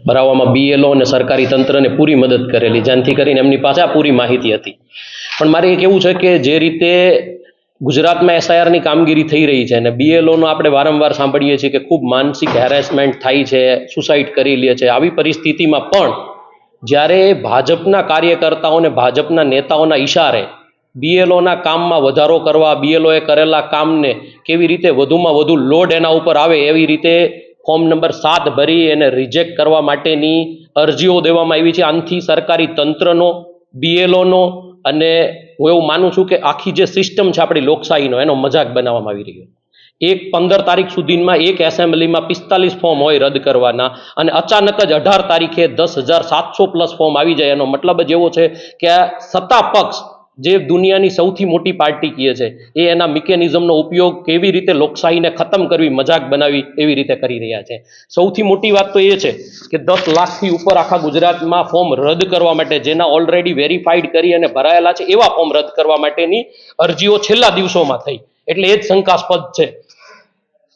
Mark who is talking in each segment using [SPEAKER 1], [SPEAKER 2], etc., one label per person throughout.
[SPEAKER 1] ભરાવવામાં BLO અને સરકારી તંત્રને પૂરી મદદ કરેલી, જેનાથી કરીને એમની પાસે આ પૂરી માહિતી હતી. પણ મારે એ કહેવું છે કે જે રીતે ગુજરાતમાં SIRની કામગીરી થઈ રહી છે અને BLOનો આપણે વારંવાર સાંભળીએ છીએ કે ખૂબ માનસિક હેરેસમેન્ટ થાય છે, સુસાઇડ કરી લે છે. આવી પરિસ્થિતિમાં પણ જ્યારે ભાજપના કાર્યકર્તાઓને ભાજપના નેતાઓના ઈશારે BLOના કામમાં વધારો કરવા, BLOએ કરેલા કામને કેવી રીતે વધુમાં વધુ લોડ એના ઉપર આવે એવી રીતે ફોર્મ નંબર 7 ભરી એને રિજેક્ટ કરવા માટેની અરજીઓ દેવામાં આવી છે. આનાથી સરકારી તંત્રનો, BLOનો અને હું એવું માનું છું કે આખી જે સિસ્ટમ છે આપણી લોકશાહીનો, એનો મજાક બનાવવામાં આવી રહ્યો. 15 તારીખ સુધીમાં એક એસેમ્બલીમાં 45 ફોર્મ હોય રદ કરવાના અને અચાનક જ 18 તારીખે 10,700 પ્લસ ફોર્મ આવી જાય. એનો મતલબ જ એવો છે કે આ સત્તા પક્ષ જે દુનિયાની સૌથી મોટી પાર્ટી કહે છે એ એના મિકેનિઝમનો ઉપયોગ કેવી રીતે લોકશાહીને ખતમ કરવી, મજાક બનાવી એવી રીતે કરી રહ્યા છે. સૌથી મોટી વાત તો એ છે કે 10 લાખથી ઉપર આખા ગુજરાતમાં ફોર્મ રદ કરવા માટે, જેના ઓલરેડી વેરીફાઈડ કરી અને ભરાયેલા છે એવા ફોર્મ રદ કરવા માટેની અરજીઓ છેલ્લા દિવસોમાં થઈ. એટલે એ જ શંકાસ્પદ છે.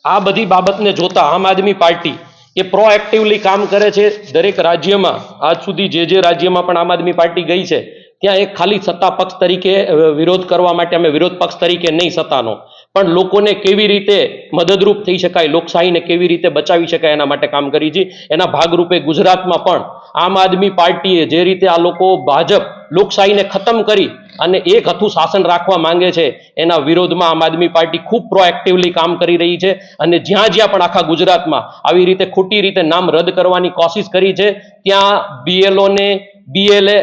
[SPEAKER 1] આ બધી બાબતને જોતા આમ આદમી પાર્ટી એ પ્રોએક્ટિવલી કામ કરે છે. દરેક રાજ્યમાં આજ સુધી જે રાજ્યમાં પણ આમ આદમી પાર્ટી ગઈ છે ત્યાં એક ખાલી સત્તા પક્ષ તરીકે વિરોધ કરવા માટે, અમે વિરોધ પક્ષ તરીકે નહીં સત્તાનો, પણ લોકોને કેવી રીતે મદદરૂપ થઈ શકાય, લોકશાહીને કેવી રીતે બચાવી શકાય એના માટે કામ કરી છે. એના ભાગરૂપે ગુજરાતમાં પણ આમ આદમી પાર્ટીએ જે રીતે આ લોકો ભાજપ લોકશાહીને ખતમ કરી અને એક હતું શાસન રાખવા માંગે છે એના વિરોધમાં આમ આદમી પાર્ટી ખૂબ પ્રોએક્ટિવલી કામ કરી રહી છે. અને જ્યાં જ્યાં પણ આખા ગુજરાતમાં આવી રીતે ખોટી રીતે નામ રદ કરવાની કોશિશ કરી છે ત્યાં BLOને, BLA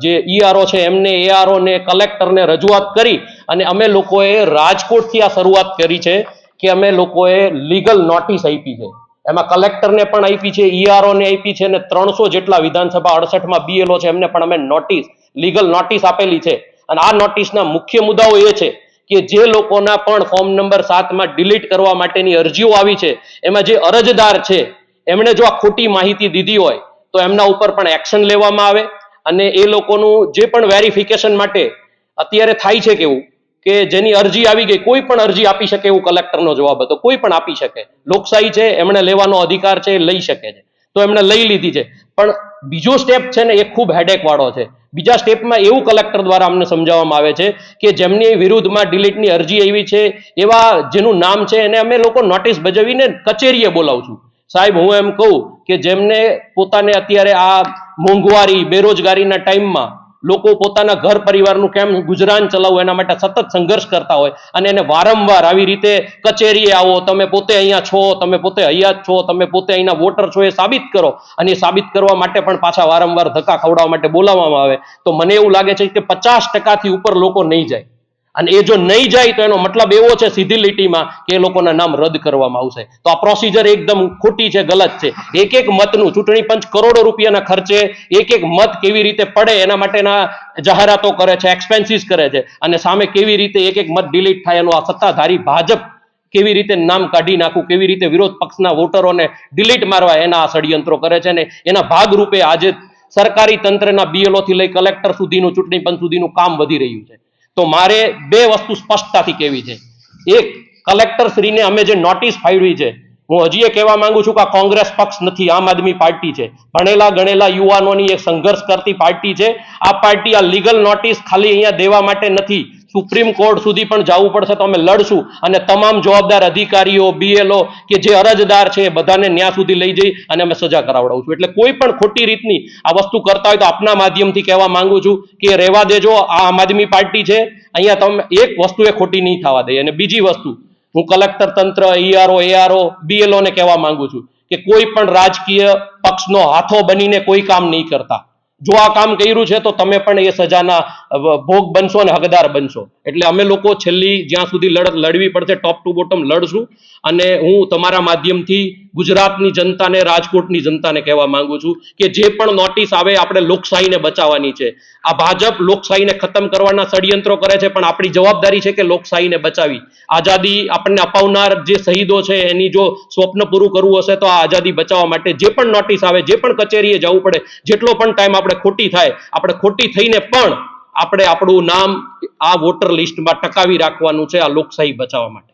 [SPEAKER 1] જે ERO છે એમને, ARO ને, કલેક્ટરને રજૂઆત કરી અને અમે લોકોએ રાજકોટથી આ શરૂઆત કરી છે કે અમે લોકોએ લીગલ નોટિસ આપી છે. એમાં કલેક્ટરને પણ આપી છે, EROને આપી છે અને 300 જેટલા વિધાનસભા 68માં BLO છે એમને પણ અમે નોટિસ, લીગલ નોટિસ આપેલી છે. અને આ નોટિસના મુખ્ય મુદ્દાઓ એ છે કે જે લોકોના પણ ફોર્મ નંબર 7માં ડિલીટ કરવા માટેની અરજીઓ આવી છે એમાં જે અરજદાર છે એમણે જો આ ખોટી માહિતી દીધી હોય તો એમના ઉપર પણ એક્શન લેવામાં આવે અને એ લોકોનું જે પણ વેરિફિકેશન માટે અત્યારે થાય છે કેવું કે જેની અરજી આવી ગઈ, કોઈ પણ અરજી આપી શકે એવું કલેક્ટરનો જવાબ હતો, કોઈ પણ આપી શકે, લોકશાહી છે, એમણે લેવાનો અધિકાર છે, લઈ શકે છે, તો એમણે લઈ લીધી છે. પણ બીજો સ્ટેપ છે ને એ ખૂબ હેડેક વાળો છે. બીજા સ્ટેપમાં એવું કલેક્ટર દ્વારા અમને સમજાવવામાં આવે છે કે જેમની વિરુદ્ધમાં ડિલીટની અરજી આવી છે એવા જેનું નામ છે એને અમે લોકો નોટિસ બજાવીને કચેરીએ બોલાવશું. સાહેબ, હું એમ કહું કે જેમને પોતાને અત્યારે આ મોંઘવારી, બેરોજગારીના ટાઈમમાં લોકો પોતાના ઘર પરિવારનું કેમ ગુજરાન ચલાવવું એના માટે સતત સંઘર્ષ કરતા હોય અને એને વારંવાર આવી રીતે કચેરીએ આવો, તમે પોતે અહીંયા છો, તમે પોતે અહીંયા જ છો, તમે પોતે અહીંના વોટર છો, એ સાબિત કરો, અને એ સાબિત કરવા માટે પણ પાછા વારંવાર ધક્કા ખવડાવવા માટે બોલાવવામાં આવે તો મને એવું લાગે છે કે 50% ઉપર લોકો નહીં જાય. અને એ જો નહીં જાય તો એનો મતલબ એવો છે સીધી લીટીમાં કે એ લોકોના નામ રદ કરવામાં આવશે. તો આ પ્રોસિજર એકદમ ખોટી છે, ગલત છે. એક મતનું ચૂંટણી પંચ કરોડો રૂપિયાના ખર્ચે એક મત કેવી રીતે પડે એના માટેના જાહેરાતો કરે છે, એક્સપેન્સીસ કરે છે, અને સામે કેવી રીતે એક મત ડિલીટ થાય એનું આ સત્તાધારી ભાજપ કેવી રીતે નામ કાઢી નાખવું, કેવી રીતે વિરોધ પક્ષના વોટરોને ડિલીટ મારવા એના આ ષડયંત્રો કરે છે. અને એના ભાગરૂપે આજે સરકારી તંત્રના BLO થી લઈ કલેક્ટર સુધીનું, ચૂંટણી પંચ સુધીનું કામ વધી રહ્યું છે. તો મારે બે વસ્તુ સ્પષ્ટતાથી કહેવી છે. એક, કલેક્ટર શ્રીને અમે જે નોટિસ ફાળવી છે, હું હજી એ કહેવા માંગુ છું કે આ કોંગ્રેસ પક્ષ નથી, આમ આદમી પાર્ટી છે. ભણેલા ગણેલા યુવાનોની એક સંઘર્ષ કરતી પાર્ટી છે. આ પાર્ટી આ લીગલ નોટિસ ખાલી અહીંયા દેવા માટે નથી, સુપ્રીમ કોર્ટ સુધી પણ જવું પડશે તો અમે લડશું અને તમામ જવાબદાર અધિકારીઓ, BLO કે જે અરજદાર છે બધાને ન્યાય સુધી લઈ જઈ અને અમે સજા કરાવડાવશું. એટલે કોઈ પણ ખોટી રીતની આ વસ્તુ કરતા હોય તો આપના માધ્યમથી કહેવા માંગુ છું કે રહેવા દેજો, આ આમ આદમી પાર્ટી છે, અહીંયા તમે એક વસ્તુ એ ખોટી નહીં થવા દે. અને બીજી વસ્તુ, હું કલેક્ટર તંત્ર, ERO, ARO, BLO ને કહેવા માંગુ છું કે કોઈ પણ રાજકીય પક્ષનો હાથો બનીને કોઈ કામ નહીં કરતા. જો આ કામ કર્યું છે તો તમે પણ એ સજાના ભોગ બનશો અને હકદાર બનશો. એટલે અમે લોકો છેલ્લી જ્યાં સુધી લડત લડવી પડશે ટોપ ટુ બોટમ લડશું. અને હું તમારા માધ્યમથી ગુજરાતની જનતાને, રાજકોટની જનતાને કહેવા માંગુ છું કે જે પણ નોટિસ આવે આપણે લોકશાહીને બચાવવાની છે. આ ભાજપ લોકશાહીને ખતમ કરવાના ષડયંત્રો કરે છે, પણ આપણી જવાબદારી છે કે લોકશાહીને બચાવી. આઝાદી આપણને અપાવનાર જે શહીદો છે એની જો સ્વપ્ન પૂરું કરવું હશે તો આ આઝાદી બચાવવા માટે જે પણ નોટિસ આવે, જે પણ કચેરીએ જવું પડે, જેટલો પણ ટાઈમ આપણે ખોટી થાય, આપણે ખોટી થઈને પણ આપણે આપણું નામ આ વોટર લિસ્ટમાં ટકાવી રાખવાનું છે, આ લોકશાહી બચાવવા માટે.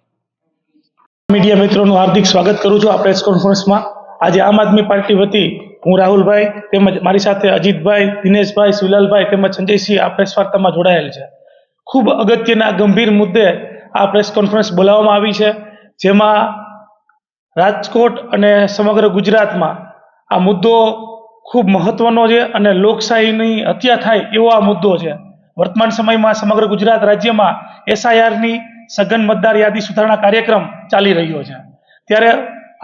[SPEAKER 2] મીડિયા મિત્રોનું હાર્દિક સ્વાગત કરું છું આ પ્રેસ કોન્ફરન્સમાં. આજે આમ આદમી પાર્ટી વતી હું રાહુલભાઈ તેમજ મારી સાથે અજીતભાઈ, દિનેશભાઈ, સુલાલભાઈ તેમજ સંજયસિંહ આ પ્રેસ વાર્તામાં જોડાયેલ છે. ખૂબ અગત્યના ગંભીર મુદ્દે આ પ્રેસ કોન્ફરન્સ બોલાવવામાં આવી છે, જેમાં રાજકોટ અને સમગ્ર ગુજરાતમાં આ મુદ્દો ખૂબ મહત્વનો છે અને લોકશાહીની હત્યા થાય એવો આ મુદ્દો છે. વર્તમાન સમયમાં સમગ્ર ગુજરાત રાજ્યમાં એસઆઈઆરની સઘન મતદાર યાદી સુધારણા કાર્યક્રમ ચાલી રહ્યો છે. ત્યારે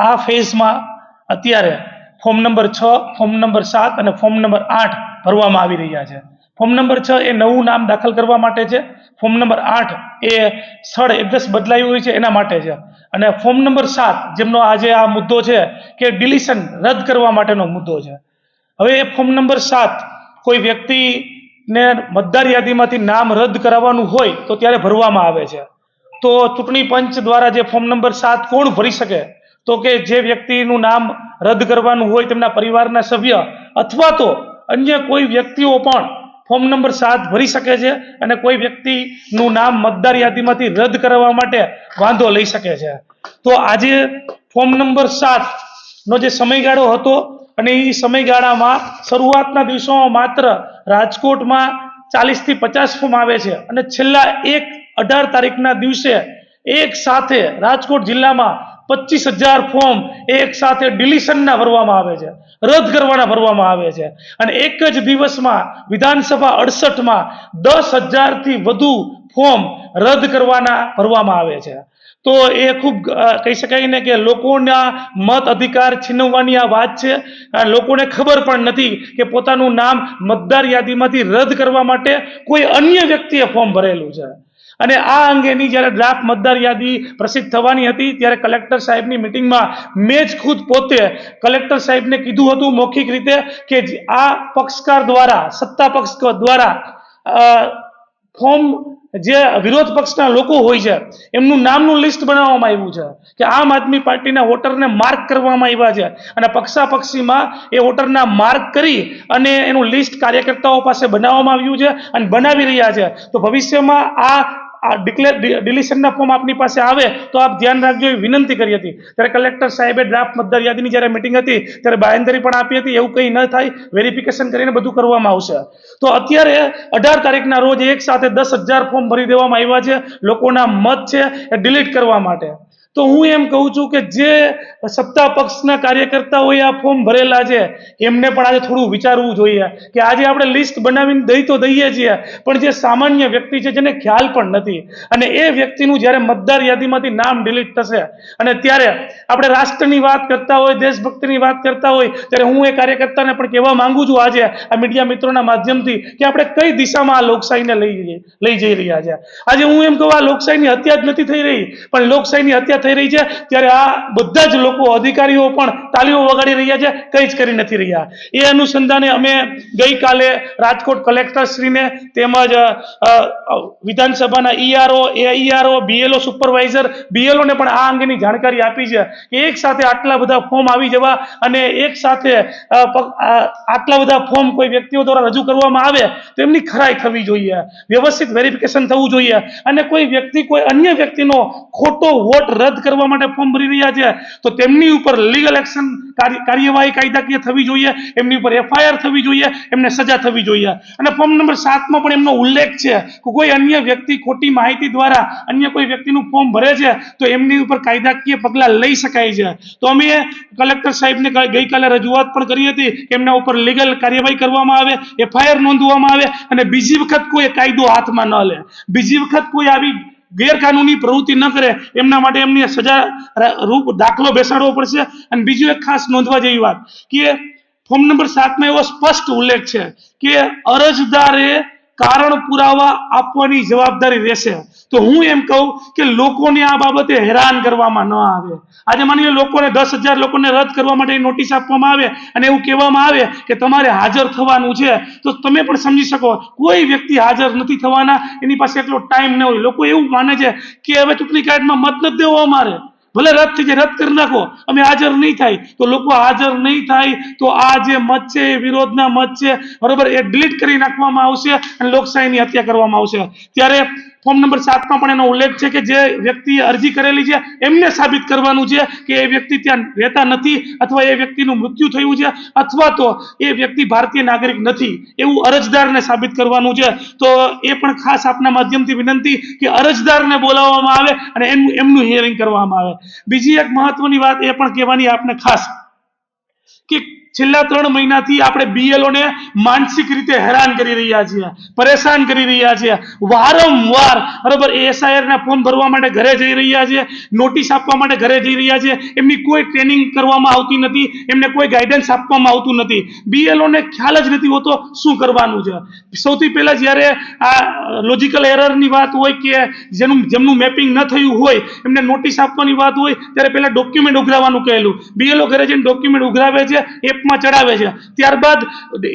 [SPEAKER 2] આ ફેઝમાં અત્યારે ફોર્મ નંબર 6, ફોર્મ નંબર 7 અને ફોર્મ નંબર 8 ભરવામાં આવી રહ્યા છે. ફોર્મ નંબર 6 એ નવું નામ દાખલ કરવા માટે છે. ફોર્મ નંબર 8 એ સ્થળ એડ્રેસ બદલાયું હોય છે એના માટે છે. અને ફોર્મ નંબર 7 જેમનો આજે આ મુદ્દો છે કે ડિલિશન રદ કરવા માટેનો મુદ્દો છે. હવે એ ફોર્મ નંબર 7 કોઈ વ્યક્તિને મતદાર યાદીમાંથી નામ રદ કરાવવાનું હોય તો ત્યારે ભરવામાં આવે છે. તો ચૂંટણી પંચ દ્વારા જે ફોર્મ નંબર 7 કોણ ભરી શકે? તો કે જે વ્યક્તિનું નામ રદ કરવાનું હોય તેમના પરિવારના સભ્ય અથવા તો અન્ય કોઈ વ્યક્તિઓ પણ ફોર્મ નંબર 7 ભરી શકે છે અને કોઈ વ્યક્તિનું નામ મતદાર યાદીમાંથી રદ કરવા માટે વાંધો લઈ શકે છે. તો આજે ફોર્મ નંબર 7 નો જે સમયગાળો હતો અને એ સમયગાળામાં શરૂઆતના દિવસોમાં માત્ર રાજકોટમાં 40 થી 50 ફોર્મ આવે છે અને છેલ્લા 18 તારીખના દિવસે એક સાથે રાજકોટ જિલ્લામાં 25,000 ફોર્મ એક સાથે ડિલિશનના ભરવામાં આવે છે, રદ કરવાના ભરવામાં આવે છે. અને એક જ દિવસમાં વિધાનસભા 68માં 10,000 થી વધુ ફોર્મ રદ કરવાના ભરવામાં આવે છે. તો એ ખૂબ કહી શકાય ને કે લોકોના મત અધિકાર છીનવવાની આ વાત છે. લોકોને ખબર પણ નથી કે પોતાનું નામ મતદાર યાદીમાંથી રદ કરવા માટે કોઈ અન્ય વ્યક્તિએ ફોર્મ ભરેલું છે. અને આ અંગેની જ્યારે ડ્રાફ્ટ મતદાર યાદી પ્રસિદ્ધ થવાની હતી ત્યારે કલેક્ટર સાહેબની મિટિંગમાં મેં જ ખુદ પોતે કલેક્ટર સાહેબને કીધું હતું મૌખિક રીતે કે આ પક્ષકાર દ્વારા, સત્તા પક્ષ દ્વારા ફોર્મ જે વિરોધ પક્ષના લોકો હોય છે એમનું નામનું લિસ્ટ બનાવવામાં આવ્યું છે કે આમ આદમી પાર્ટીના વોટરને માર્ક કરવામાં આવ્યા છે અને પક્ષાપક્ષીમાં એ વોટરના માર્ક કરી અને એનું લિસ્ટ કાર્યકર્તાઓ પાસે બનાવવામાં આવ્યું છે અને બનાવી રહ્યા છે. તો ભવિષ્યમાં આ ડિલિશનના ફોર્મ આપની પાસે આવે તો આપ ધ્યાન રાખજો એવી વિનંતી કરી હતી. ત્યારે કલેક્ટર સાહેબે ડ્રાફ્ટ મતદાર યાદીની જ્યારે મિટિંગ હતી ત્યારે બાંયધરી પણ આપી હતી એવું કંઈ ન થાય, વેરિફિકેશન કરીને બધું કરવામાં આવશે. તો અત્યારે 18 તારીખના રોજ એક સાથે 10,000 ફોર્મ ભરી દેવામાં આવ્યા છે લોકોના મત છે એ ડિલીટ કરવા માટે. તો હું એમ કહું છું કે જે સત્તા પક્ષના કાર્યકર્તાઓએ આ ફોર્મ ભરેલા છે એમને પણ આજે થોડું વિચારવું જોઈએ કે આજે આપણે લિસ્ટ બનાવીને દઈ તો દઈએ છીએ પણ જે સામાન્ય વ્યક્તિ છે જેને ખ્યાલ પણ નથી અને એ વ્યક્તિનું જ્યારે મતદાર યાદીમાંથી નામ ડિલીટ થશે અને ત્યારે આપણે રાષ્ટ્રની વાત કરતા હોય, દેશભક્તિની વાત કરતા હોય ત્યારે હું એ કાર્યકર્તાને પણ કહેવા માંગુ છું આજે આ મીડિયા મિત્રોના માધ્યમથી કે આપણે કઈ દિશામાં આ લોકશાહીને લઈ જઈ રહ્યા છે. આજે હું એમ કહું આ લોકશાહીની હત્યા જ નથી થઈ રહી પણ લોકશાહીની હત્યા થઈ રહી છે ત્યારે આ બધા જ લોકો અધિકારીઓ પણ તાલીઓ વગાડી રહ્યા છે, કંઈ જ કરી નથી રહ્યા. એ અનુસંધાને અમે ગઈકાલે રાજકોટ કલેક્ટરશ્રીને તેમજ વિધાનસભાના ઈઆરઓ, એઈઆરઓ, બીએલઓ સુપરવાઇઝર, બીએલઓને પણ આ અંગેની જાણકારી આપી છે કે એક સાથે આટલા બધા ફોર્મ આવી જવા અને એક સાથે આટલા બધા ફોર્મ કોઈ વ્યક્તિઓ દ્વારા રજૂ કરવામાં આવે તો એમની ખરાઈ થવી જોઈએ, વ્યવસ્થિત વેરિફિકેશન થવું જોઈએ અને કોઈ વ્યક્તિ કોઈ અન્ય વ્યક્તિનો ખોટો વોટ રદ કરવા માટે ફોર્મ ભરી રહ્યા છે તો તેમની ઉપર લીગલ એક્શન, કાર્યવાહી કાયદાકીય થવી જોઈએ, એમની ઉપર એફઆઈઆર થવી જોઈએ, એમને સજા થવી જોઈએ. અને ફોર્મ નંબર 7માં પણ એમનો ઉલ્લેખ છે કે કોઈ અન્ય વ્યક્તિ ખોટી માહિતી દ્વારા અન્ય કોઈ વ્યક્તિનું ફોર્મ ભરે છે તો એમની ઉપર કાયદાકીય પગલાં લઈ શકાય છે. તો અમે કલેક્ટર સાહેબને ગઈકાલે રજૂઆત પણ કરી હતી કે એમના ઉપર લીગલ કાર્યવાહી કરવામાં આવે, એફઆઈઆર નોંધવામાં આવે અને બીજી વખત કોઈ કાયદો હાથમાં ન લે, બીજી વખત કોઈ આવી ગેરકાનૂની પ્રવૃત્તિ ન કરે એમના માટે એમની સજા રૂપ દાખલો બેસાડવો પડશે. અને બીજું એક ખાસ નોંધવા જેવી વાત કે ફોર્મ નંબર 7માં એવો સ્પષ્ટ ઉલ્લેખ છે કે અરજદારે કારણ પુરાવા આપવાની જવાબદારી રહેશે. તો હું એમ કહું કે લોકોને આ બાબતે હેરાન કરવામાં ન આવે. આજે માની લો લોકોને 10,000 લોકોને રદ કરવા માટે નોટિસ આપવામાં આવે અને એવું કહેવામાં આવે કે તમારે હાજર થવાનું છે તો તમે પણ સમજી શકો કોઈ વ્યક્તિ હાજર નથી થવાના, એની પાસે એટલો ટાઈમ ન હોય. લોકો એવું માને છે કે હવે ચૂંટણી કાર્ડમાં મત નથી દેવો અમારે, ભલે રદ થઈ જાય, રદ કરી નાખો, અમે હાજર નહીં થાય. તો લોકો હાજર નહીં થાય તો આ જે મત છે એ વિરોધના મત છે, બરોબર, એ ડિલીટ કરી નાખવામાં આવશે અને લોકશાહીની હત્યા કરવામાં આવશે. ત્યારે ફોર્મ નંબર 7 પણ એનો ઉલ્લેખ છે કે જે વ્યક્તિએ અરજી કરેલી છે એમને સાબિત કરવાનું છે કે એ વ્યક્તિ ત્યાં રહેતા નથી અથવા એ વ્યક્તિનું મૃત્યુ થયું છે અથવા તો એ વ્યક્તિ ભારતીય નાગરિક નથી એવું અરજદારને સાબિત કરવાનું છે. તો એ પણ ખાસ આપના માધ્યમથી વિનંતી કે અરજદારને બોલાવવામાં આવે અને એમનું હિયરિંગ કરવામાં આવે. બીજી એક મહત્વની વાત એ પણ કહેવાની આપને ખાસ કે છેલ્લા 3 મહિનાથી આપણે BLO ને માનસિક રીતે હેરાન કરી રહ્યા છીએ, પરેશાન કરી રહ્યા છીએ. વારંવાર બરોબર SIR ના ફોર્મ ભરવા માટે ઘરે જઈ રહ્યા છે, નોટિસ આપવા માટે ઘરે જઈ રહ્યા છે. એમની કોઈ ટ્રેનિંગ કરવામાં આવતી નથી, એમને કોઈ ગાઈડન્સ આપવામાં આવતું નથી. BLO ને ખ્યાલ જ નથી હોતો શું કરવાનું છે. સૌથી પહેલા જ્યારે આ લોજિકલ એરરની વાત હોય કે જેમનું મેપિંગ ન થયું હોય એમને નોટિસ આપવાની વાત હોય ત્યારે પહેલા ડોક્યુમેન્ટ ઉઘરાવવાનું કહેલું. BLO ઘરે જઈને ડોક્યુમેન્ટ ઉઘરાવે છે, એપમાં ચડાવે છે. ત્યારબાદ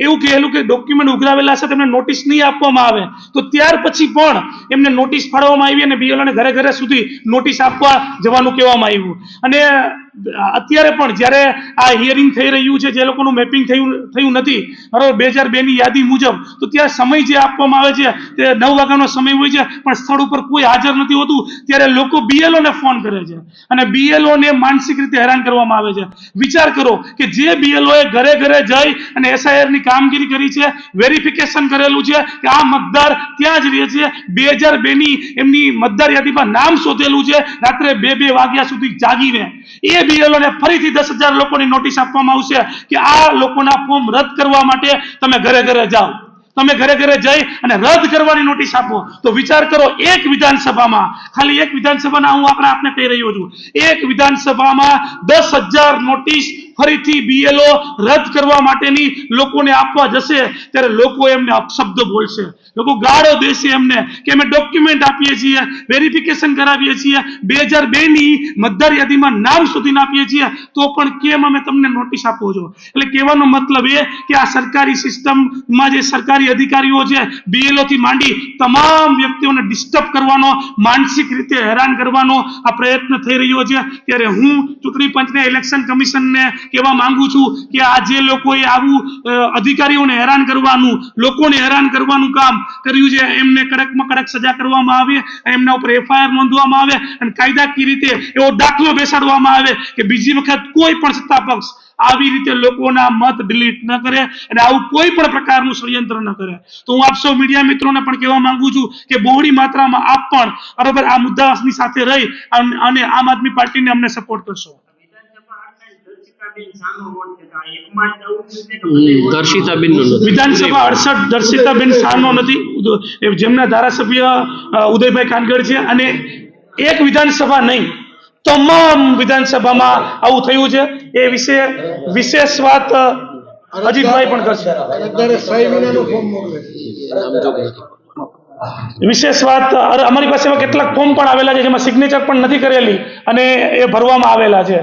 [SPEAKER 2] એવું કહેલું કે ડોક્યુમેન્ટ ઉઘરાવેલા છે તેમને નોટિસ નહીં આપવામાં આવે. તો ત્યાર પછી પણ એમને નોટિસ ફાળવવામાં આવી અને BLO ને ઘરે ઘરે સુધી નોટિસ આપવા જવાનું કહેવામાં આવ્યું. અને અત્યારે પણ જ્યારે આ હિયરિંગ થઈ રહ્યું છે, જે લોકોનું મેપિંગ થયું નથી બરાબર 2002 ની યાદી મુજબ, તો ત્યાં સમય જે આપવામાં આવે છે તે 9 વાગ્યાનો સમય હોય છે પણ સ્થળ ઉપર કોઈ હાજર નથી હોતું. ત્યારે લોકો BLO ને ફોન કરે છે અને BLO ને માનસિક રીતે હેરાન કરવામાં આવે છે. વિચાર કરો કે જે BLO એ ઘરે ઘરે જઈ અને SIR ની કામગીરી કરી છે, વેરિફિકેશન કરેલું છે કે આ મતદાર ત્યાં જ રહે છે, 2002 ની એમની મતદાર યાદીમાં નામ શોધેલું છે, રાત્રે 2 વાગ્યા સુધી જાગીને એ BLO ને ફરીથી 10,000 લોકોની નોટિસ આપવામાં આવશે કે આ લોકોના ફોર્મ રદ કરવા માટે તમે ઘરે ઘરે જાઓ. તમે ઘરે ઘરે જઈ અને રદ કરવાની નોટિસ આપો. તો વિચાર કરો, એક વિધાનસભામાં, ખાલી એક વિધાનસભાના હું આપને કહી રહ્યો છું, એક વિધાનસભામાં 10,000 નોટિસ ફરીથી BLO રદ કરવા માટેની લોકોને આપવા જશે ત્યારે લોકો એમને અપશબ્દ બોલશે, લોકો ગાળો દેશે એમને કે અમે ડોક્યુમેન્ટ આપીએ છીએ, વેરિફિકેશન કરાવીએ છીએ, 2002 ની મતદાર યાદીમાં નામ શોધીને આપીએ છીએ, તો પણ કેમ અમે તમને નોટિસ આપો છો. એટલે કહેવાનો મતલબ એ કે આ સરકારી સિસ્ટમમાં જે સરકારી અધિકારીઓ છે, BLO થી માંડી તમામ વ્યક્તિઓને ડિસ્ટર્બ કરવાનો, માનસિક રીતે હેરાન કરવાનો આ પ્રયત્ન થઈ રહ્યો છે. ત્યારે હું ચૂંટણી પંચને, ઇલેક્શન કમિશનને કહેવા માંગુ છું કે આ જે લોકોએ આવું અધિકારીઓને હેરાન કરવાનું, લોકોને હેરાન કરવાનું કામ કર્યું છે એમને કડકમાં કડક સજા કરવામાં આવે, એમના ઉપર FIR નોંધવામાં આવે અને કાયદાકીય રીતે એવો દાખલો બેસાડવામાં આવે કે બીજી વખત કોઈ પણ સત્તા પક્ષ આવી રીતે લોકોના મત ડિલીટ ન કરે અને આવું કોઈ પણ પ્રકારનું ષડયંત્ર ન કરે. તો હું આપ સૌ મીડિયા મિત્રોને પણ કહેવા માંગુ છું કે બહોળી માત્રામાં આપ પણ બરાબર આ મુદ્દાની સાથે રહી અને આમ આદમી પાર્ટીને અમને સપોર્ટ કરશો. વિધાનસભા 68 દર્શિતાબેન શાહનો નથી, જેમના ધારાસભ્ય ઉદયભાઈ કાનગડ છે. અને એક વિધાનસભા નહીં, તમામ વિધાનસભામાં આવું થયું છે. એ વિશે વિશેષ વાત અજીતભાઈ પણ કરશે. વિશેષ વાત, અમારી પાસે એવા કેટલાક ફોર્મ પણ આવેલા છે જેમાં સિગ્નેચર પણ નથી કરેલી અને એ ભરવામાં આવેલા છે.